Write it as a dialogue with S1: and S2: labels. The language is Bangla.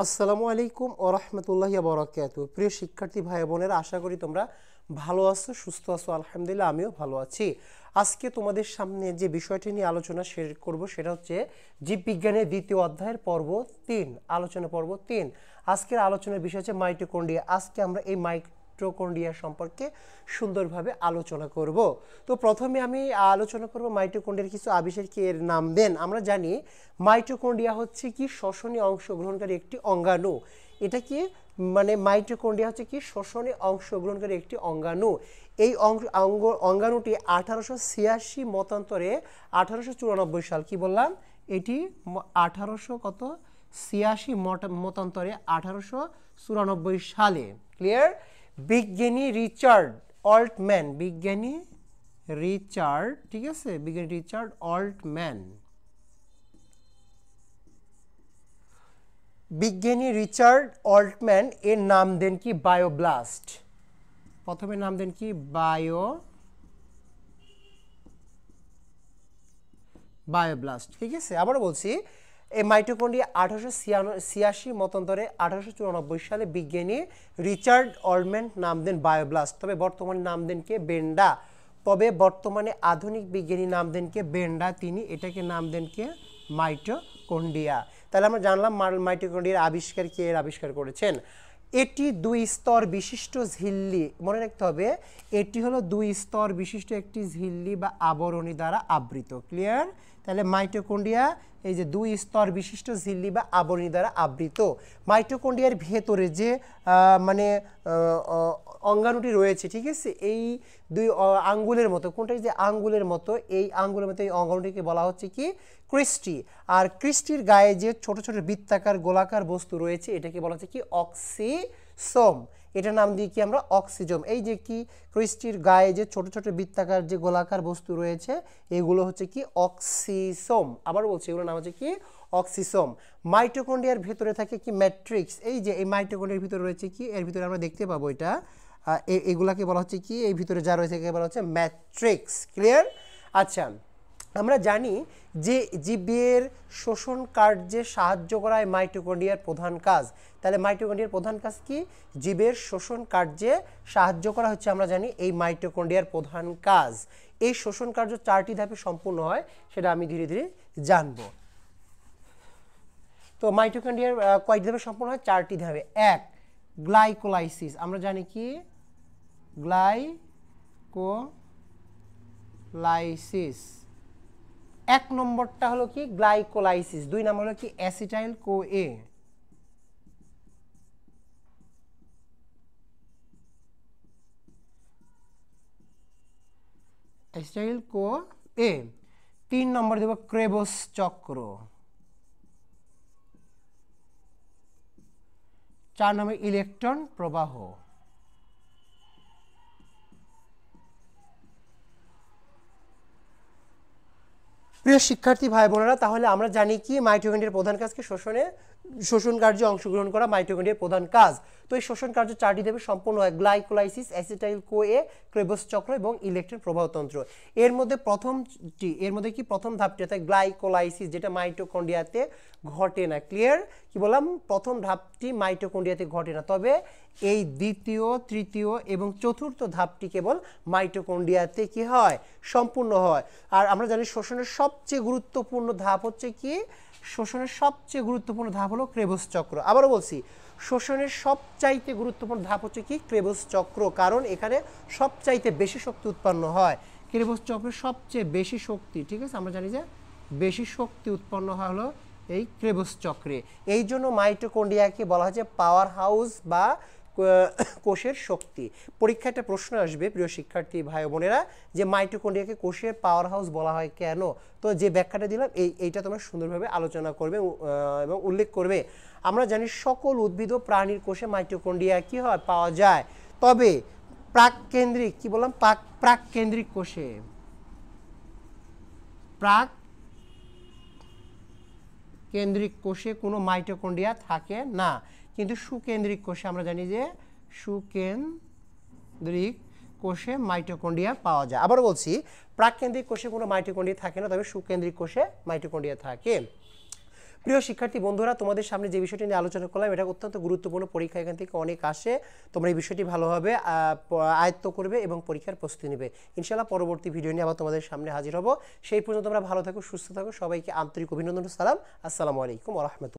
S1: আসসালামু আলাইকুম ওয়া রাহমাতুল্লাহি ওয়া বারাকাতুহু। প্রিয় শিক্ষার্থী ভাই বোনেরা, আশা করি তোমরা ভালো আছো, সুস্থ আছো। আলহামদুলিল্লাহ, আমিও ভালো আছি। আজকে তোমাদের সামনে যে বিষয়টি নিয়ে আলোচনা শেয়ার করব সেটা হচ্ছে জীববিজ্ঞানের দ্বিতীয় অধ্যায়ের পর্ব 3, আলোচনা পর্ব 3। আজকের আলোচনার বিষয় হচ্ছে মাইটোকন্ড্রিয়া। আজকে আমরা এই মাইটোকন্ড্রিয়া সম্পর্কে সুন্দরভাবে আলোচনা করব। তো প্রথমে আমি আলোচনা করব মাইটোকন্ড্রিয়ার কিছু আবিষ্কারকের নাম দেন। আমরা জানি মাইটোকন্ড্রিয়া হচ্ছে কি শ্বসনে অংশগ্রহণকারী একটি অঙ্গাণু। এটা কি মানে মাইটোকন্ড্রিয়া হচ্ছে কি শ্বসনে অংশগ্রহণকারী একটি অঙ্গাণু। এই অঙ্গাণুটি 1886 মতান্তরে 1894 সাল, কি বললাম, এটি 1886 মতান্তরে 1894 সালে, ক্লিয়ার, বিজ্ঞানী রিচার্ড অল্টম্যান, ঠিক আছে, বিজ্ঞানী রিচার্ড অল্টম্যান, এর নাম দেন কি বায়োব্লাস্ট। প্রথমে নাম দেন কি বায়োব্লাস্ট, ঠিক আছে। আবার বলছি, এই মাইটোকন্ড্রিয়া 1886 মতান্তরে 1894 সালে বিজ্ঞানী রিচার্ড অল্টম্যান নাম দেন বায়োব্লাস্ট। তবে বর্তমানে নাম দেন কে বেন্ডা। আধুনিক বিজ্ঞানী নাম দেন কে বেন্ডা, তিনি এটাকে নাম দেন কে মাইটোকন্ড্রিয়া। তাহলে আমরা জানলাম মাইটোকন্ড্রিয়ার আবিষ্কার কে আবিষ্কার করেছেন। এটি 2 স্তর বিশিষ্ট ঝিল্লি, মনে রাখতে হবে, এটি হলো 2 স্তর বিশিষ্ট একটি ঝিল্লি বা আবরণী দ্বারা আবৃত, ক্লিয়ার। তাহলে মাইটোকন্ড্রিয়া এই যে 2 স্তর বিশিষ্ট ঝিল্লি বা আবরণী দ্বারা আবৃত। মাইটোকন্ড্রিয়ার ভেতরে যে অঙ্গাণুটি রয়েছে, ঠিক আছে, এই 2 আঙ্গুলের মতো, কোনটা যে আঙ্গুলের মতো, এই আঙ্গুলের মতো এই অঙ্গাণুটিকে বলা হচ্ছে কি ক্রিস্টি। আর ক্রিস্টির গায়ে যে ছোট ছোট বৃত্তাকার গোলাকার বস্তু রয়েছে এটাকে বলা হচ্ছে কি অক্সিসোম। এটার নাম দিয়ে কি আমরা অক্সিজোম। এই যে কি ক্রিস্টির গায়ে যে ছোট ছোট বৃত্তাকার যে গোলাকার বস্তু রয়েছে এগুলো হচ্ছে কি অক্সিসোম। আবার বলছি, এগুলোর নাম হচ্ছে কি অক্সিসোম। মাইটোকন্ড্রিয়ার ভেতরে থাকে কি ম্যাট্রিক্স। এই যে এই মাইটোকন্ড্রিয়ার ভিতরে রয়েছে কি, এর ভিতরে আমরা দেখতে পাবো এটা, এগুলাকে বলা হচ্ছে কি, এই ভিতরে যা রয়েছে একে বলা হচ্ছে ম্যাট্রিক্স, ক্লিয়ার। আচ্ছা, আমরা জানি যে জীবের শোষণ কার্যে সাহায্য করা মাইটোকন্ড্রিয়ার প্রধান কাজ। তাহলে মাইটোকন্ড্রিয়ার প্রধান কাজ কি? জীবের শোষণ কার্যে সাহায্য করা হচ্ছে, আমরা জানি, এই মাইটোকন্ড্রিয়ার প্রধান কাজ। এই শোষণ কার্য 4টি ধাপে সম্পূর্ণ হয়, সেটা আমি ধীরে ধীরে জানব। তো মাইটোকন্ড্রিয়ার কয়টি ধাপে সম্পূর্ণ হয়? 4টি ধাপে। 1, গ্লাইকোলাইসিস। আমরা জানি কি গ্লাইকোলাইসিস। 1 নম্বরটা হলো কি গ্লাইকোলাইসিস, 2 নম্বর হলো কি অ্যাসিটাইল কোএ। Acetyl CoA. 3 নম্বর দেব ক্রেবস চক্র। 4 নম্বর ইলেকট্রন প্রবাহ। প্রিয় শিক্ষার্থী ভাই বোনেরা, তাহলে আমরা জানি কি মাইটোকন্ড্রিয়ার প্রধান কাজ কি শোষণ কার্যে অংশগ্রহণ করা মাইটোকন্ড্রিয়ার প্রধান কাজ। তো এই শোষণ কার্য 4টি ধাপে সম্পূর্ণ হয়, গ্লাইকোলাইসিস, অ্যাসিটাইল কোএ, ক্রেবস চক্র এবং ইলেকট্রন প্রবাহতন্ত্র। এর মধ্যে প্রথম ধাপটি অর্থাৎ গ্লাইকোলাইসিস, যেটা মাইটোকন্ড্রিয়াতে ঘটে না, ক্লিয়ার। কি বললাম, প্রথম ধাপটি মাইটোকন্ড্রিয়াতে ঘটে না, তবে এই দ্বিতীয়, তৃতীয় এবং চতুর্থ ধাপটি কেবল মাইটোকন্ড্রিয়াতে কি হয়, সম্পূর্ণ হয়। আর আমরা জানি শোষণের সবচেয়ে গুরুত্বপূর্ণ ধাপ হচ্ছে কি, হলো ক্রেবস চক্র। আবারও বলছি, শোষণের সবচাইতে গুরুত্বপূর্ণ ধাপ হচ্ছে কি ক্রেবস চক্র, কারণ এখানে সবচাইতে বেশি শক্তি উৎপন্ন হয়। ক্রেবস চক্রের সবচেয়ে বেশি শক্তি, ঠিক আছে, আমরা জানি যে বেশি শক্তি উৎপন্ন হয় হলো এই ক্রেবস চক্রে। এই জন্য মাইটোকন্ড্রিয়াকে বলা হয় যে পাওয়ার হাউস বা কোষের শক্তি। পরীক্ষায় একটা প্রশ্ন আসবে প্রিয় শিক্ষার্থী ভাই বোনেরা, যে মাইটোকন্ড্রিয়াকে কোষের পাওয়ার হাউস বলা হয় কেন। তো যে ব্যাখ্যাটা দিলাম এইটা তোমরা সুন্দরভাবে আলোচনা করবে এবং উল্লেখ করবে। আমরা জানি সকল উদ্ভিদ ও প্রাণীর কোষে মাইটোকন্ড্রিয়া কি হয়, পাওয়া যায়। তবে প্রাককেন্দ্রিক, কি বললাম, প্রাককেন্দ্রিক কোষে, প্রাককেন্দ্রিক কোষে কোনো মাইটোকন্ড্রিয়া থাকে না। কিন্তু সুকেন্দ্রিক কোষে আমরা জানি যে সুকেন্দ্রিক কোষে মাইটোকন্ড্রিয়া পাওয়া যায়। আবার বলছি, প্রাককেন্দ্রিক কোষে কোনো মাইটোকন্ড্রিয়া থাকে না, তবে সুকেন্দ্রিক কোষে মাইটোকন্ড্রিয়া থাকে। প্রিয় শিক্ষার্থী বন্ধুরা, তোমাদের সামনে যে বিষয়টি নিয়ে আলোচনা করলাম এটা অত্যন্ত গুরুত্বপূর্ণ, পরীক্ষা এখান থেকে অনেক আসে। তোমরা এই বিষয়টি ভালোভাবে আয়ত্ত করবে এবং পরীক্ষার প্রস্তুতি নেবে। ইনশাআল্লাহ পরবর্তী ভিডিও নিয়ে আবার তোমাদের সামনে হাজির হব। সেই পর্যন্ত তোমরা ভালো থাকো, সুস্থ থাকো। সবাইকে আন্তরিক অভিনন্দন, সালাম। আসসালামু আলাইকুম ওয়া রাহমাতুল্লাহ।